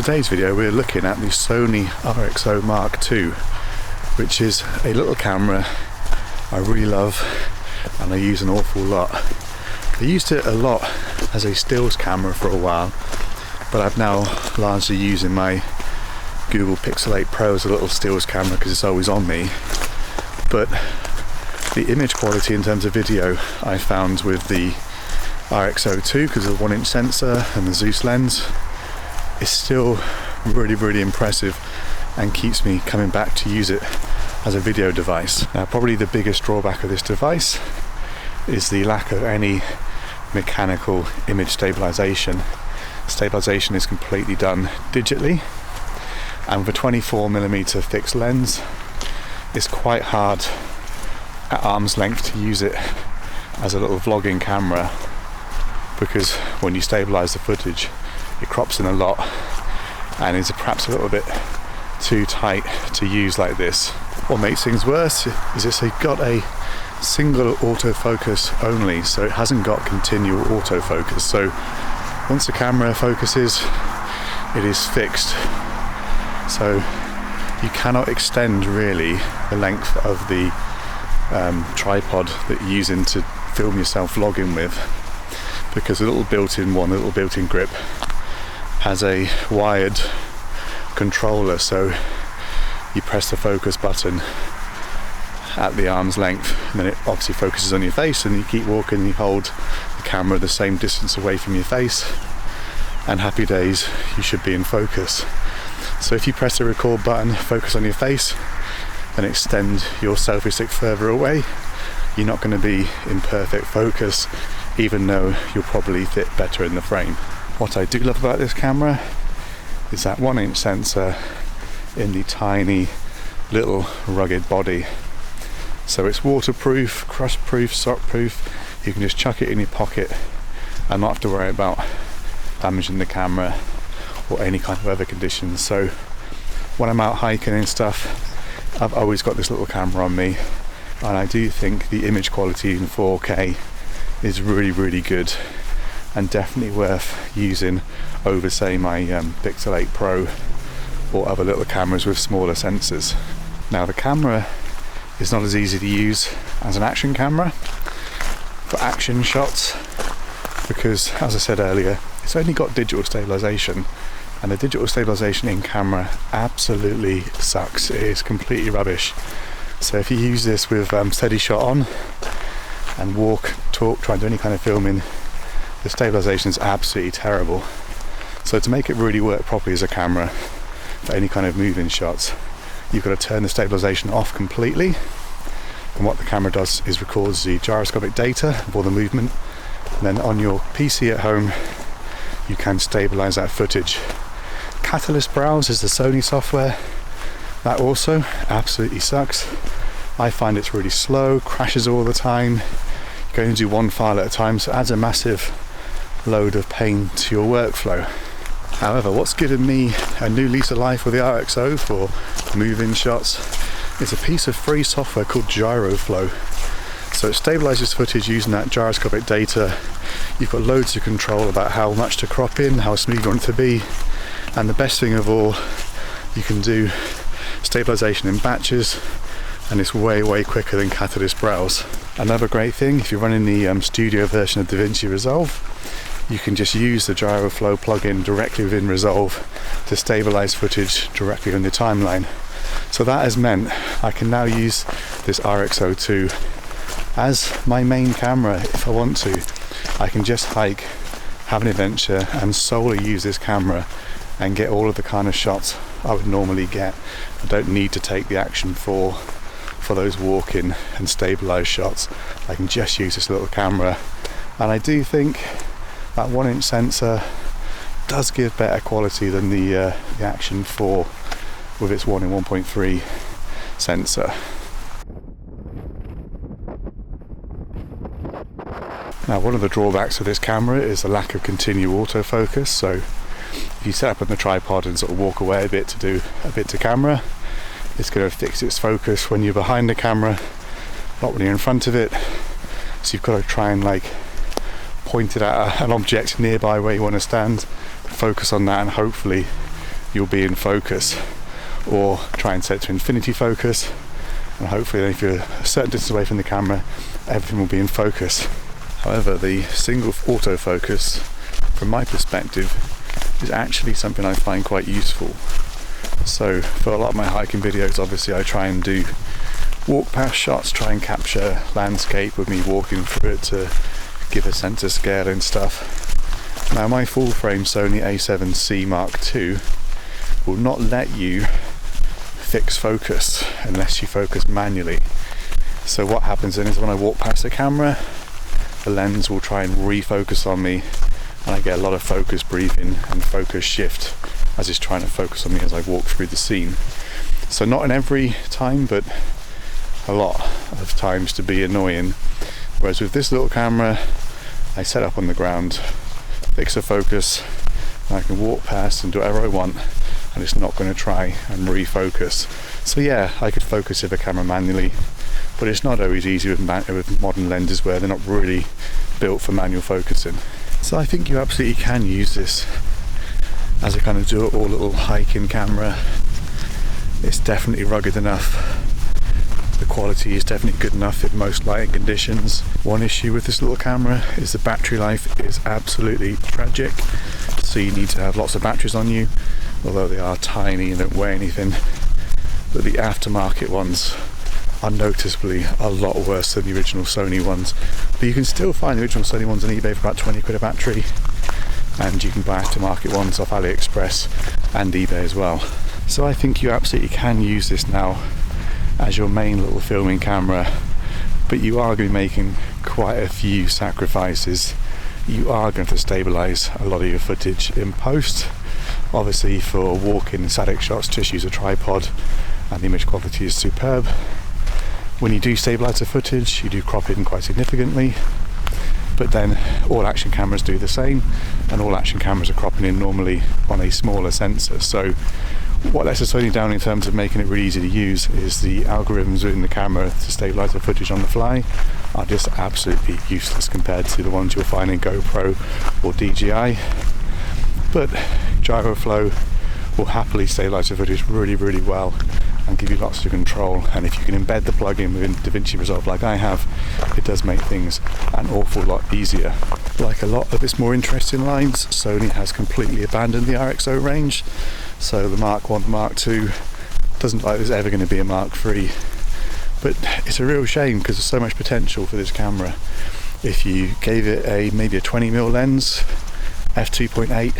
today's video we're looking at the Sony RXO II, which is a little camera I really love and I use an awful lot. I used it a lot as a stills camera for a while, but I've now largely using my Google Pixel 8 Pro as a little stills camera because it's always on me. But the image quality in terms of video I found with the RXO II, because of the 1-inch sensor and the Zeus lens, is still really impressive and keeps me coming back to use it as a video device. Now, probably the biggest drawback of this device is the lack of any mechanical image stabilization. Stabilization is completely done digitally, and with a 24mm fixed lens, it's quite hard at arm's length to use it as a little vlogging camera, because when you stabilize the footage it crops in a lot and is perhaps a little bit too tight to use like this. What makes things worse is it's got a single autofocus only, so it hasn't got continual autofocus. So once the camera focuses, it is fixed. So you cannot extend really the length of the tripod that you're using to film yourself vlogging with, because the little built-in grip has a wired controller, so you press the focus button at the arm's length and then it obviously focuses on your face, and you keep walking and you hold the camera the same distance away from your face and happy days, you should be in focus. So if you press the record button, focus on your face, and extend your selfie stick further away, you're not going to be in perfect focus, even though you'll probably fit better in the frame. What I do love about this camera is that 1-inch sensor in the tiny little rugged body. So it's waterproof, crust-proof, sock-proof. You can just chuck it in your pocket and not have to worry about damaging the camera or any kind of weather conditions. So when I'm out hiking and stuff, I've always got this little camera on me, and I do think the image quality in 4K is really good and definitely worth using over, say, my Pixel 8 Pro or other little cameras with smaller sensors. Now, the camera is not as easy to use as an action camera for action shots, because, as I said earlier, it's only got digital stabilization, and the digital stabilization in camera absolutely sucks. It is completely rubbish. So if you use this with steady shot on and walk, talk, try and do any kind of filming, the stabilization is absolutely terrible. So to make it really work properly as a camera for any kind of moving shots, you've got to turn the stabilization off completely, and what the camera does is records the gyroscopic data of all the movement, and then on your PC at home you can stabilize that footage. Catalyst Browse is the Sony software. That also absolutely sucks. I find it's really slow, crashes all the time. You can only do one file at a time, so it adds a massive load of pain to your workflow. However, what's given me a new lease of life with the RXO for move-in shots is a piece of free software called Gyroflow. So it stabilizes footage using that gyroscopic data. You've got loads of control about how much to crop in, how smooth you want it to be, and the best thing of all, you can do stabilization in batches, and it's way quicker than Catalyst Browse. Another great thing, if you're running the studio version of DaVinci Resolve, you can just use the Gyroflow plugin directly within Resolve to stabilize footage directly on the timeline. So that has meant I can now use this RXO II as my main camera if I want to. I can just hike, have an adventure, and solely use this camera and get all of the kind of shots I would normally get. I don't need to take the Action 4 for those walking and stabilized shots. I can just use this little camera, and I do think that 1-inch sensor does give better quality than the Action 4 with its 1.3 sensor. Now, one of the drawbacks of this camera is the lack of continual autofocus. So if you set up on the tripod and sort of walk away a bit to do a bit to camera, it's going to fix its focus when you're behind the camera, not when you're in front of it. So you've got to try and point it at an object nearby where you want to stand, focus on that, and hopefully you'll be in focus, or try and set to infinity focus, and hopefully then if you're a certain distance away from the camera, everything will be in focus. However, the single autofocus, from my perspective, is actually something I find quite useful. So for a lot of my hiking videos, obviously I try and do walk past shots, try and capture landscape with me walking through it to give a sense of scale and stuff. Now my full frame Sony A7C Mark II will not let you fix focus unless you focus manually. So what happens then is when I walk past the camera, the lens will try and refocus on me, and I get a lot of focus breathing and focus shift as it's trying to focus on me as I walk through the scene. So not in every time, but a lot of times to be annoying. Whereas with this little camera, I set up on the ground, fix a focus, and I can walk past and do whatever I want, and it's not going to try and refocus. So yeah, I could focus the camera manually, but it's not always easy with modern lenses where they're not really built for manual focusing. So I think you absolutely can use this as a kind of do-it-all little hiking camera. It's definitely rugged enough. The quality is definitely good enough in most lighting conditions. One issue with this little camera is the battery life is absolutely tragic. So you need to have lots of batteries on you, although they are tiny and don't weigh anything. But the aftermarket ones are noticeably a lot worse than the original Sony ones. But you can still find the original Sony ones on eBay for about 20 quid a battery, and you can buy aftermarket ones off AliExpress and eBay as well. So I think you absolutely can use this now as your main little filming camera, but you are going to be making quite a few sacrifices. You are going to stabilize a lot of your footage in post. Obviously for walking and static shots, just use a tripod and the image quality is superb. When you do stabilize the footage, you do crop it in quite significantly, but then all action cameras do the same, and all action cameras are cropping in normally on a smaller sensor. So what lets us Sony down in terms of making it really easy to use is the algorithms within the camera to stabilize the footage on the fly are just absolutely useless compared to the ones you'll find in GoPro or DJI. But Gyroflow will happily stabilize the footage really, really well and give you lots of control. And if you can embed the plugin within DaVinci Resolve like I have, it does make things an awful lot easier. Like a lot of its more interesting lines, Sony has completely abandoned the RXO range. So the Mark I, Mark II doesn't look like there's ever going to be a Mark III. But it's a real shame because there's so much potential for this camera. If you gave it maybe a 20mm lens, f2.8,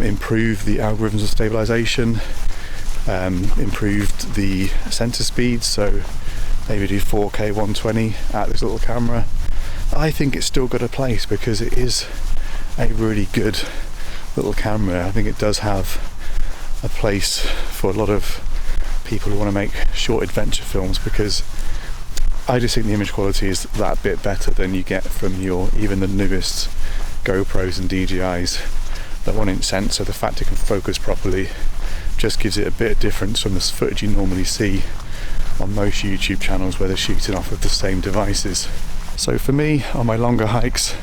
improved the algorithms of stabilization, improved the sensor speed, so maybe do 4K 120 at this little camera, I think it's still got a place because it is a really good little camera. I think it does have a place for a lot of people who want to make short adventure films, because I just think the image quality is that bit better than you get from even the newest GoPros and DJIs. The 1-inch sensor, the fact it can focus properly, just gives it a bit of difference from the footage you normally see on most YouTube channels where they're shooting off of the same devices. So for me, on my longer hikes,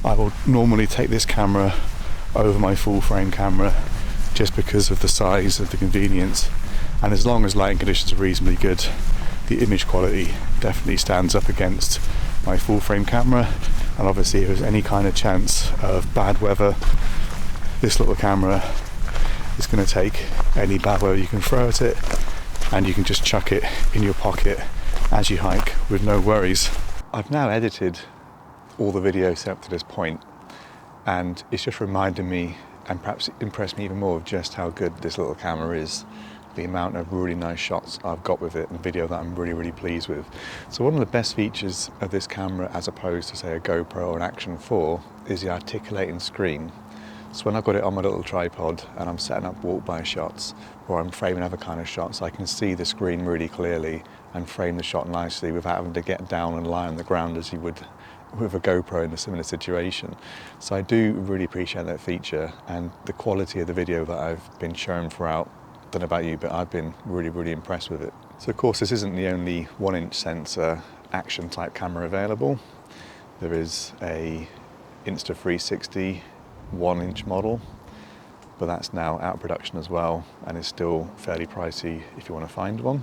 I will normally take this camera over my full frame camera just because of the size, of the convenience, and as long as lighting conditions are reasonably good, the image quality definitely stands up against my full frame camera. And obviously if there's any kind of chance of bad weather, this little camera is going to take any bad weather you can throw at it, and you can just chuck it in your pocket as you hike with no worries. I've now edited all the videos up to this point, and it's just reminded me, and perhaps impressed me even more, of just how good this little camera is. The amount of really nice shots I've got with it, and video that I'm really, really pleased with. So one of the best features of this camera, as opposed to say a GoPro or an Action 4, is the articulating screen. So when I've got it on my little tripod and I'm setting up walk-by shots, or I'm framing other kind of shots, I can see the screen really clearly and frame the shot nicely without having to get down and lie on the ground as you would with a GoPro in a similar situation. So I do really appreciate that feature, and the quality of the video that I've been shown throughout. I don't know about you, but I've been really, really impressed with it. So of course this isn't the only 1-inch sensor action type camera available. There is a Insta360 1-inch model, but that's now out of production as well and is still fairly pricey if you want to find one.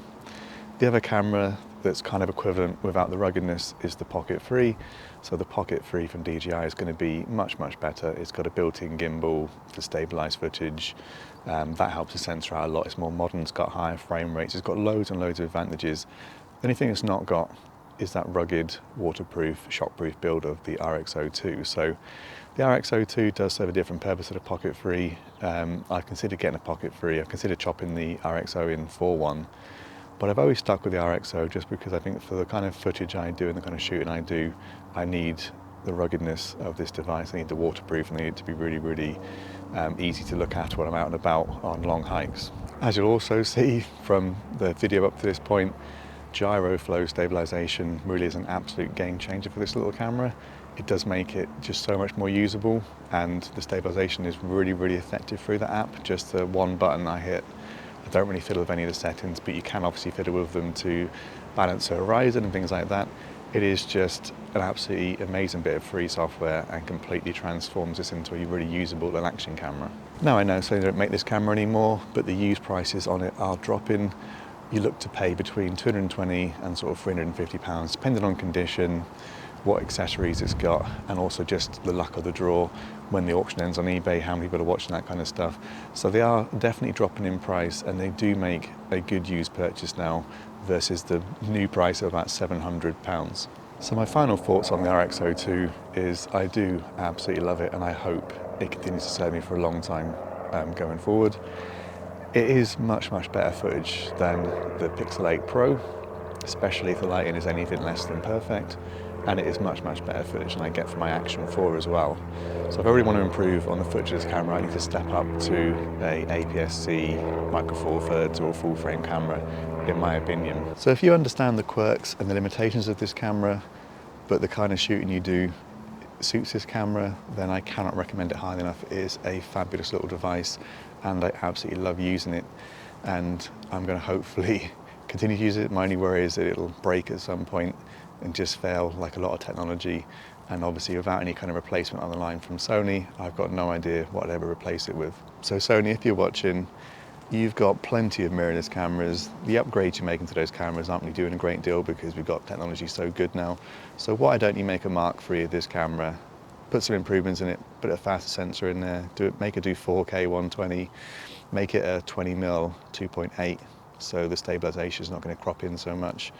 The other camera that's kind of equivalent without the ruggedness is the Pocket 3. So the Pocket 3 from DJI is going to be much better. It's got a built-in gimbal to stabilize footage. That helps the sensor out a lot. It's more modern, it's got higher frame rates, it's got loads and loads of advantages. The only thing it's not got is that rugged, waterproof, shockproof build of the RXO II. So the RXO II does serve a different purpose to the Pocket 3. I considered getting a Pocket 3. I considered chopping the RXO in for one. But I've always stuck with the RXO just because I think for the kind of footage I do and the kind of shooting I do, I need the ruggedness of this device. I need the waterproof and I need it to be really easy to look at when I'm out and about on long hikes. As you'll also see from the video up to this point, Gyroflow stabilization really is an absolute game changer for this little camera. It does make it just so much more usable, and the stabilization is really effective through the app. Just the one button I hit. I don't really fiddle with any of the settings, but you can obviously fiddle with them to balance the horizon and things like that. It is just an absolutely amazing bit of free software and completely transforms this into a really usable and action camera. Now I know Sony don't make this camera anymore, but the used prices on it are dropping. You look to pay between £220 and sort of £350, depending on condition, what accessories it's got, and also just the luck of the draw when the auction ends on eBay, how many people are watching, that kind of stuff. So they are definitely dropping in price, and they do make a good used purchase now versus the new price of about £700. So my final thoughts on the RXO II is I do absolutely love it, and I hope it continues to serve me for a long time going forward. It is much better footage than the Pixel 8 Pro, especially if the lighting is anything less than perfect. And it is much better footage than I get from my Action 4 as well. So if I really want to improve on the footage of this camera, I need to step up to a APS-C, Micro Four Thirds or a full frame camera, in my opinion. So if you understand the quirks and the limitations of this camera, but the kind of shooting you do suits this camera, then I cannot recommend it highly enough. It is a fabulous little device, and I absolutely love using it. And I'm going to hopefully continue to use it. My only worry is that it'll break at some point and just fail like a lot of technology, and obviously without any kind of replacement on the line from Sony, I've got no idea what I'd ever replace it with. So Sony, if you're watching, you've got plenty of mirrorless cameras. The upgrades you're making to those cameras aren't really doing a great deal because we've got technology so good now. So why don't you make a Mark III of this camera, put some improvements in it, put a faster sensor in there, make it do 4K 120, make it a 20mm 2.8, so the stabilization is not going to crop in so much.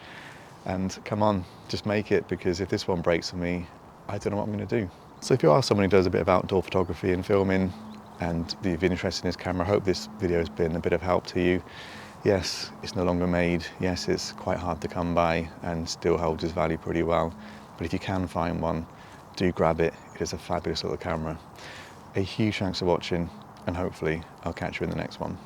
And come on, just make it, because if this one breaks for me, I don't know what I'm going to do. So if you are someone who does a bit of outdoor photography and filming, and you're interested in this camera, I hope this video has been a bit of help to you. Yes, it's no longer made. Yes, it's quite hard to come by and still holds its value pretty well. But if you can find one, do grab it. It is a fabulous little camera. A huge thanks for watching, and hopefully I'll catch you in the next one.